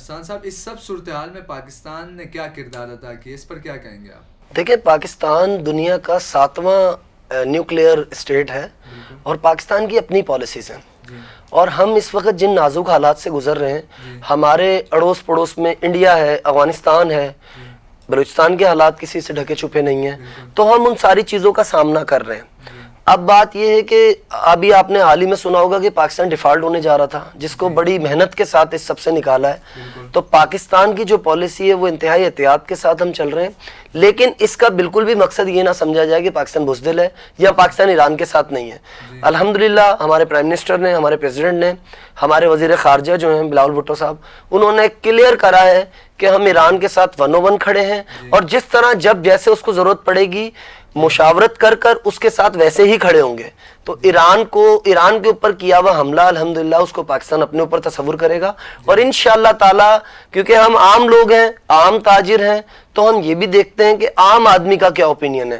حسان صاحب اس سب صورتحال میں پاکستان نے کیا کردار ادا کیا، اس پر کیا کہیں گے آپ؟ دیکھیں پاکستان دنیا کا 7واں نیوکلیئر اسٹیٹ ہے اور پاکستان کی اپنی پالیسیز ہیں اور ہم اس وقت جن نازک حالات سے گزر رہے ہیں، ہمارے اڑوس پڑوس میں انڈیا ہے، افغانستان ہے، بلوچستان کے حالات کسی سے ڈھکے چھپے نہیں ہیں، تو ہم ان ساری چیزوں کا سامنا کر رہے ہیں۔ اب بات یہ ہے کہ ابھی آپ نے حال ہی میں سنا ہوگا کہ پاکستان ڈیفالٹ ہونے جا رہا تھا، جس کو بڑی محنت کے ساتھ اس سب سے نکالا ہے۔ تو پاکستان کی جو پالیسی ہے وہ انتہائی احتیاط کے ساتھ ہم چل رہے ہیں، لیکن اس کا بالکل بھی مقصد یہ نہ سمجھا جائے کہ پاکستان بزدل ہے یا پاکستان ایران کے ساتھ نہیں ہے۔ الحمدللہ ہمارے پرائم منسٹر نے، ہمارے پریزیڈنٹ نے، ہمارے وزیر خارجہ جو ہیں بلاول بھٹو صاحب، انہوں نے کلیئر کرا ہے کہ ہم ایران کے ساتھ 101 کھڑے ہیں، اور جس طرح جب جیسے اس کو ضرورت پڑے گی مشاورت کر کر اس کے ساتھ ویسے ہی کھڑے ہوں گے۔ تو ایران کے اوپر کیا ہوا حملہ الحمدللہ اس کو پاکستان اپنے اوپر تصور کرے گا، اور انشاءاللہ تعالی کیونکہ ہم عام لوگ ہیں، عام تاجر ہیں، تو ہم یہ بھی دیکھتے ہیں کہ عام آدمی کا کیا اوپینین ہے۔